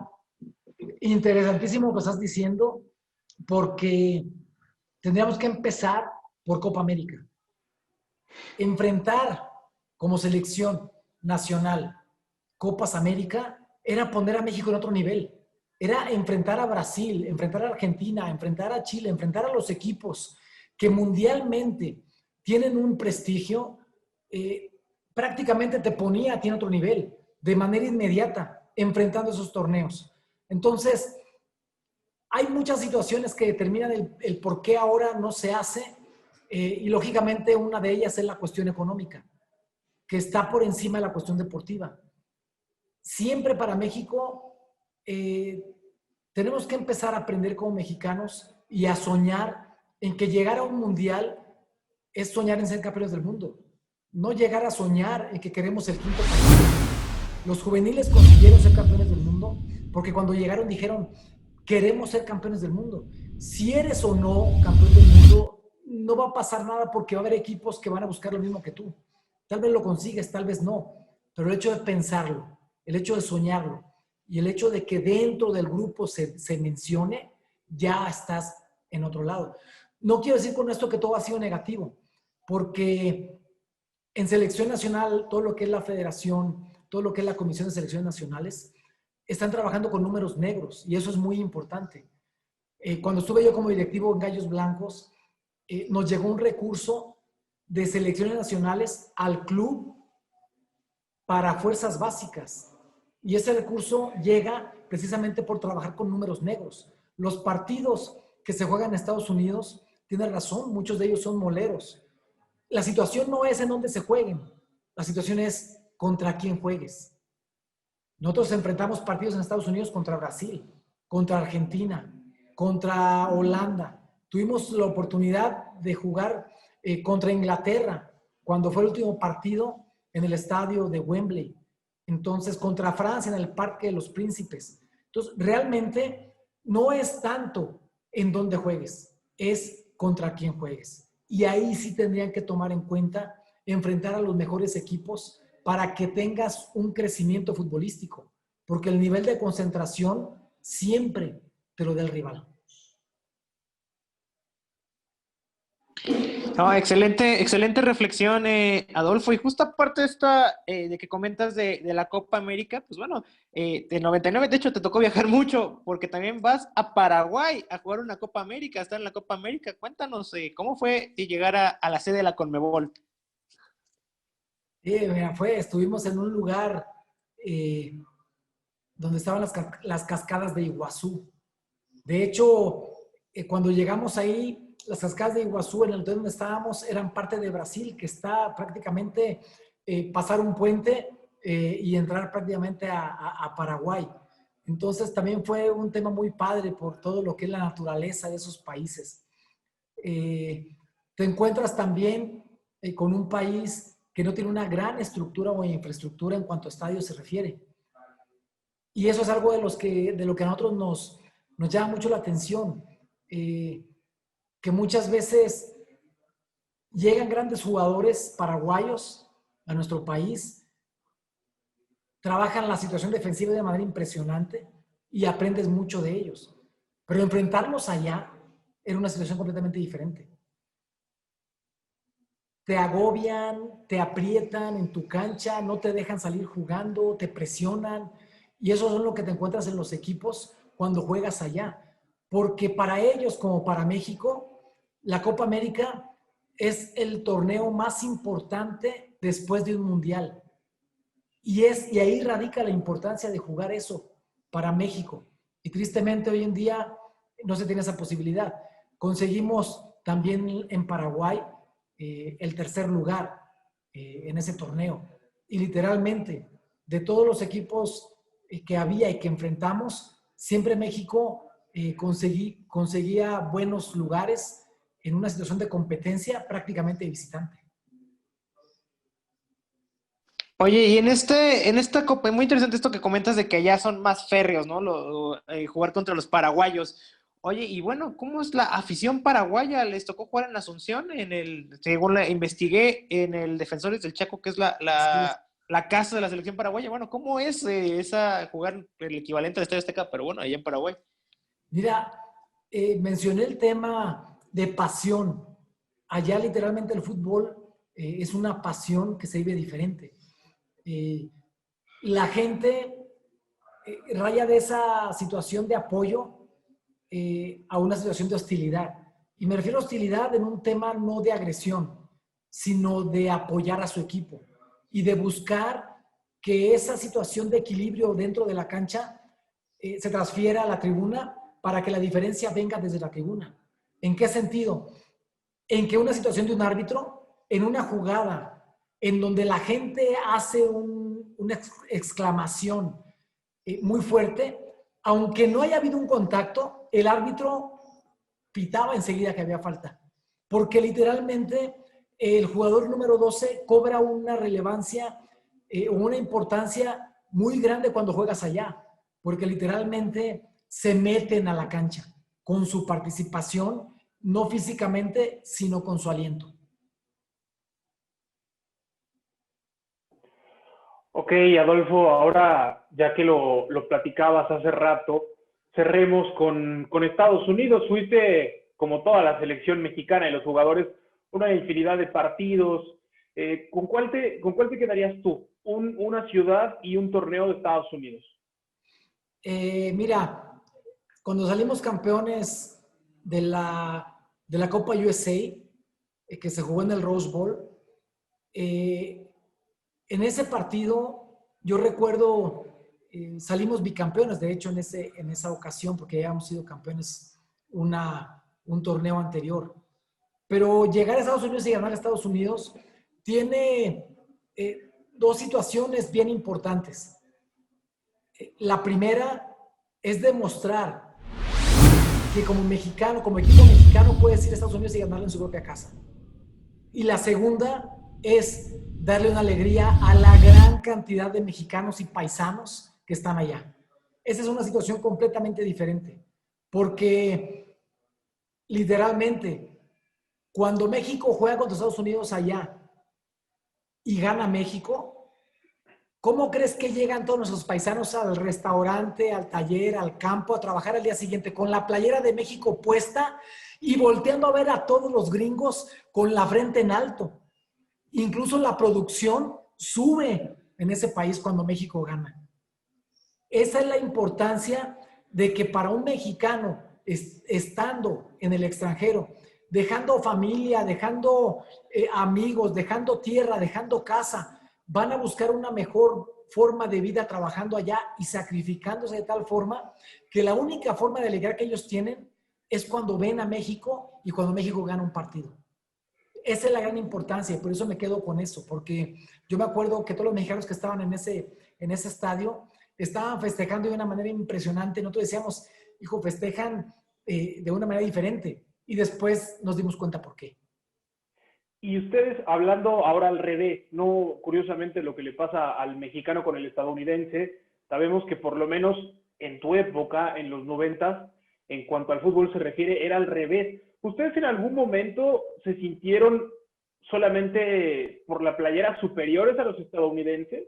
interesantísimo lo que estás diciendo, porque tendríamos que empezar por Copa América. Enfrentar como selección nacional Copas América era poner a México en otro nivel. Era enfrentar a Brasil, enfrentar a Argentina, enfrentar a Chile, enfrentar a los equipos que mundialmente tienen un prestigio, prácticamente te ponía a ti en otro nivel, de manera inmediata, enfrentando esos torneos. Entonces, hay muchas situaciones que determinan el por qué ahora no se hace, y lógicamente una de ellas es la cuestión económica, que está por encima de la cuestión deportiva. Siempre para México tenemos que empezar a aprender como mexicanos y a soñar en que llegar a un mundial es soñar en ser campeones del mundo. No llegar a soñar en que queremos el quinto campeón. Los juveniles consiguieron ser campeones del mundo porque cuando llegaron dijeron, queremos ser campeones del mundo. Si eres o no campeón del mundo, no va a pasar nada porque va a haber equipos que van a buscar lo mismo que tú. Tal vez lo consigues, tal vez no. Pero el hecho de pensarlo, el hecho de soñarlo y el hecho de que dentro del grupo se mencione, ya estás en otro lado. No quiero decir con esto que todo ha sido negativo, porque en selección nacional, todo lo que es la federación, todo lo que es la Comisión de Selecciones Nacionales, están trabajando con números negros y eso es muy importante. Cuando estuve yo como directivo en Gallos Blancos, nos llegó un recurso de selecciones nacionales al club para fuerzas básicas. Y ese recurso llega precisamente por trabajar con números negros. Los partidos que se juegan en Estados Unidos, tienes razón, muchos de ellos son moleros. La situación no es en dónde se jueguen, la situación es contra quién juegues. Nosotros enfrentamos partidos en Estados Unidos contra Brasil, contra Argentina, contra Holanda. Tuvimos la oportunidad de jugar contra Inglaterra cuando fue el último partido en el estadio de Wembley. Entonces, contra Francia en el Parque de los Príncipes. Entonces, realmente no es tanto en dónde juegues, es contra quién juegues. Y ahí sí tendrían que tomar en cuenta enfrentar a los mejores equipos para que tengas un crecimiento futbolístico, porque el nivel de concentración siempre te lo da el rival. No, excelente reflexión, Adolfo. Y justo aparte de esta, de que comentas de la Copa América, pues bueno, de 99, de hecho, te tocó viajar mucho, porque también vas a Paraguay a jugar una Copa América, estar en la Copa América. Cuéntanos, ¿cómo fue llegar a la sede de la Conmebol? Mira, estuvimos en un lugar donde estaban las cascadas de Iguazú. De hecho, cuando llegamos ahí, las cascadas de Iguazú, en el hotel donde estábamos, eran parte de Brasil, que está prácticamente pasar un puente y entrar prácticamente a Paraguay. Entonces también fue un tema muy padre por todo lo que es la naturaleza de esos países. Te encuentras también con un país que no tiene una gran estructura o infraestructura en cuanto a estadios se refiere. Y eso es algo de lo que a nosotros nos llama mucho la atención. Que muchas veces llegan grandes jugadores paraguayos a nuestro país, trabajan la situación defensiva de manera impresionante y aprendes mucho de ellos. Pero enfrentarlos allá era una situación completamente diferente. Te agobian, te aprietan en tu cancha, no te dejan salir jugando, te presionan, y eso es lo que te encuentras en los equipos cuando juegas allá. Porque para ellos, como para México, la Copa América es el torneo más importante después de un mundial. Y ahí radica la importancia de jugar eso para México. Y tristemente hoy en día no se tiene esa posibilidad. Conseguimos también en Paraguay el tercer lugar en ese torneo. Y literalmente, de todos los equipos que había y que enfrentamos, siempre México conseguía buenos lugares en una situación de competencia prácticamente de visitante. Oye, y en esta copa, es muy interesante esto que comentas de que allá son más férreos, ¿no? Jugar contra los paraguayos. Oye, y bueno, ¿cómo es la afición paraguaya? ¿Les tocó jugar en Asunción? Según investigué, en el Defensores del Chaco, que es la casa de la selección paraguaya. Bueno, ¿cómo es jugar el equivalente al Estadio Azteca, pero bueno, allá en Paraguay? Mira, mencioné el tema de pasión. Allá literalmente el fútbol es una pasión que se vive diferente. La gente raya de esa situación de apoyo a una situación de hostilidad. Y me refiero a hostilidad en un tema no de agresión, sino de apoyar a su equipo y de buscar que esa situación de equilibrio dentro de la cancha se transfiera a la tribuna para que la diferencia venga desde la tribuna. ¿En qué sentido? En que una situación de un árbitro, en una jugada en donde la gente hace una exclamación muy fuerte, aunque no haya habido un contacto, el árbitro pitaba enseguida que había falta. Porque literalmente el jugador número 12 cobra una relevancia o una importancia muy grande cuando juegas allá. Porque literalmente se meten a la cancha con su participación, no físicamente, sino con su aliento. Ok, Adolfo, ahora ya que lo platicabas hace rato, cerremos con Estados Unidos. Fuiste, como toda la selección mexicana y los jugadores, una infinidad de partidos. ¿Con cuál te quedarías tú? Una ciudad y un torneo de Estados Unidos. Mira, cuando salimos campeones de la Copa USA, que se jugó en el Rose Bowl, en ese partido, yo recuerdo, salimos bicampeones, de hecho, en esa ocasión, porque ya habíamos sido campeones un torneo anterior. Pero llegar a Estados Unidos y ganar a Estados Unidos tiene dos situaciones bien importantes. La primera es demostrar que como mexicano, como equipo mexicano, puedes ir a Estados Unidos y ganarlo en su propia casa. Y la segunda es darle una alegría a la gran cantidad de mexicanos y paisanos que están allá. Esa es una situación completamente diferente, porque literalmente, cuando México juega contra Estados Unidos allá y gana México, ¿cómo crees que llegan todos nuestros paisanos al restaurante, al taller, al campo, a trabajar al día siguiente con la playera de México puesta y volteando a ver a todos los gringos con la frente en alto? Incluso la producción sube en ese país cuando México gana. Esa es la importancia de que para un mexicano, estando en el extranjero, dejando familia, dejando amigos, dejando tierra, dejando casa, van a buscar una mejor forma de vida trabajando allá y sacrificándose de tal forma que la única forma de alegrar que ellos tienen es cuando ven a México y cuando México gana un partido. Esa es la gran importancia y por eso me quedo con eso, porque yo me acuerdo que todos los mexicanos que estaban en ese estadio estaban festejando de una manera impresionante. Nosotros decíamos, hijo, festejan de una manera diferente y después nos dimos cuenta por qué. Y ustedes, hablando ahora al revés, no curiosamente lo que le pasa al mexicano con el estadounidense, sabemos que por lo menos en tu época, en los 90s, en cuanto al fútbol se refiere, era al revés. ¿Ustedes en algún momento se sintieron solamente por la playera superiores a los estadounidenses?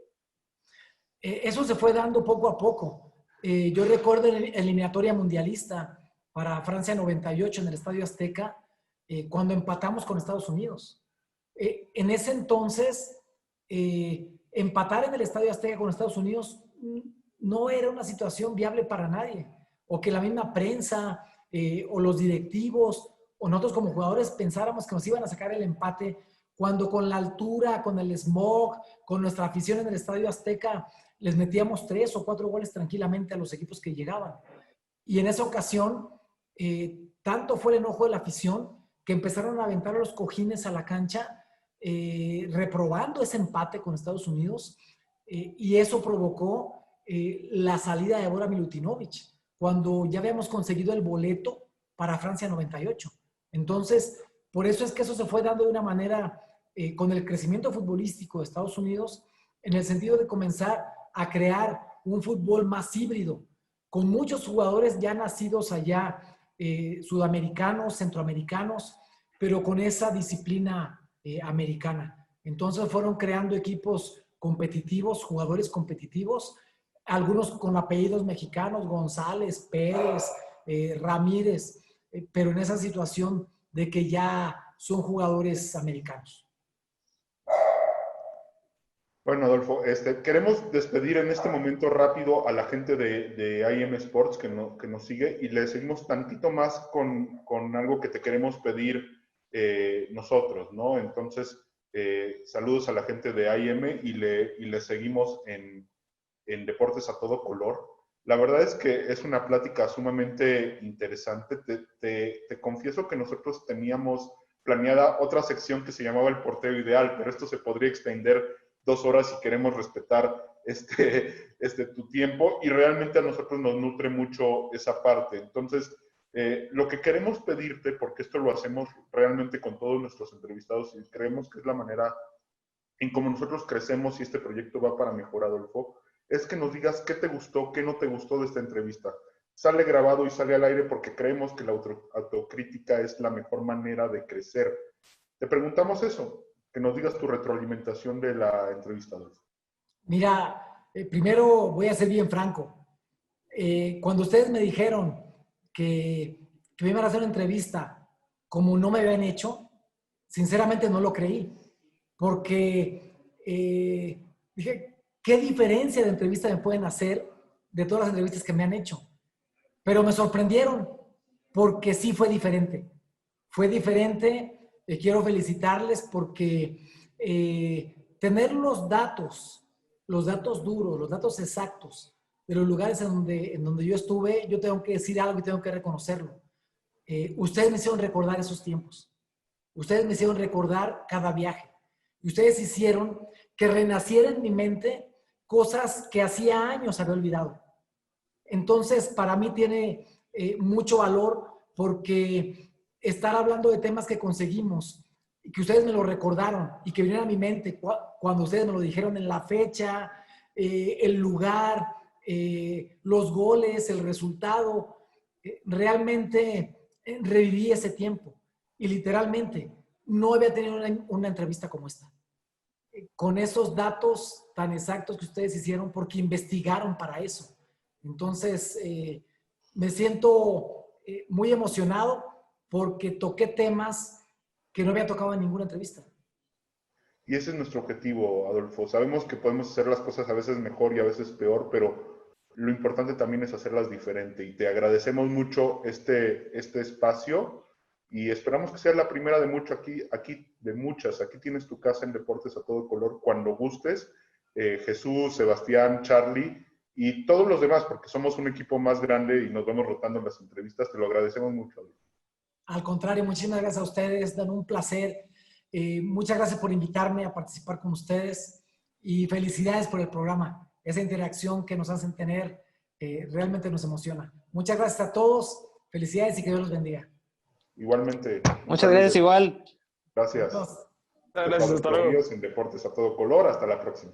Eso se fue dando poco a poco. Yo recuerdo en la eliminatoria mundialista para Francia 98 en el Estadio Azteca, cuando empatamos con Estados Unidos. En ese entonces, empatar en el Estadio Azteca con Estados Unidos no era una situación viable para nadie. O que la misma prensa o los directivos o nosotros como jugadores pensáramos que nos iban a sacar el empate cuando con la altura, con el smog, con nuestra afición en el Estadio Azteca, les metíamos 3 o 4 goles tranquilamente a los equipos que llegaban. Y en esa ocasión, tanto fue el enojo de la afición que empezaron a aventar los cojines a la cancha, reprobando ese empate con Estados Unidos, y eso provocó la salida de Bora Milutinovic, cuando ya habíamos conseguido el boleto para Francia 98. Entonces, por eso es que eso se fue dando de una manera, con el crecimiento futbolístico de Estados Unidos, en el sentido de comenzar a crear un fútbol más híbrido, con muchos jugadores ya nacidos allá, sudamericanos, centroamericanos, pero con esa disciplina americana. Entonces fueron creando equipos competitivos, jugadores competitivos, algunos con apellidos mexicanos, González, Pérez, Ramírez, pero en esa situación de que ya son jugadores americanos. Bueno, Adolfo, queremos despedir en este momento rápido a la gente de IM Sports que nos sigue y le seguimos tantito más con algo que te queremos pedir nosotros, ¿no? Entonces, saludos a la gente de IM y le seguimos en Deportes a Todo Color. La verdad es que es una plática sumamente interesante. Te confieso que nosotros teníamos planeada otra sección que se llamaba el portero ideal, pero esto se podría extender 2 horas si queremos respetar tu tiempo, y realmente a nosotros nos nutre mucho esa parte. Entonces, lo que queremos pedirte, porque esto lo hacemos realmente con todos nuestros entrevistados y creemos que es la manera en cómo nosotros crecemos y este proyecto va para mejor, Adolfo, es que nos digas qué te gustó, qué no te gustó de esta entrevista. Sale grabado y sale al aire porque creemos que la autocrítica es la mejor manera de crecer. Te preguntamos eso, que nos digas tu retroalimentación de la entrevista, Adolfo. Mira, primero voy a ser bien franco. Cuando ustedes me dijeron que me iban a hacer una entrevista como no me habían hecho, sinceramente no lo creí, porque dije, ¿qué diferencia de entrevista me pueden hacer de todas las entrevistas que me han hecho? Pero me sorprendieron, porque sí fue diferente. Fue diferente. Quiero felicitarles porque tener los datos duros, los datos exactos de los lugares en donde yo estuve, yo tengo que decir algo y tengo que reconocerlo. Ustedes me hicieron recordar esos tiempos. Ustedes me hicieron recordar cada viaje. Y ustedes hicieron que renaciera en mi mente cosas que hacía años había olvidado. Entonces, para mí tiene mucho valor porque estar hablando de temas que conseguimos y que ustedes me lo recordaron y que vinieron a mi mente cuando ustedes me lo dijeron en la fecha, el lugar, los goles, el resultado, realmente reviví ese tiempo y literalmente no había tenido una entrevista como esta. Con esos datos tan exactos que ustedes hicieron porque investigaron para eso. Entonces, me siento muy emocionado porque toqué temas que no había tocado en ninguna entrevista. Y ese es nuestro objetivo, Adolfo. Sabemos que podemos hacer las cosas a veces mejor y a veces peor, pero lo importante también es hacerlas diferente. Y te agradecemos mucho este espacio y esperamos que sea la primera de de muchas. Aquí tienes tu casa en Deportes a Todo Color cuando gustes. Jesús, Sebastián, Charlie y todos los demás, porque somos un equipo más grande y nos vamos rotando en las entrevistas. Te lo agradecemos mucho, Adolfo. Al contrario, muchísimas gracias a ustedes, dan un placer. Muchas gracias por invitarme a participar con ustedes y felicidades por el programa. Esa interacción que nos hacen tener realmente nos emociona. Muchas gracias a todos, felicidades y que Dios los bendiga. Igualmente. Muchas gracias, igual. Gracias. Gracias, hasta luego. En Deportes a Todo Color. Hasta la próxima.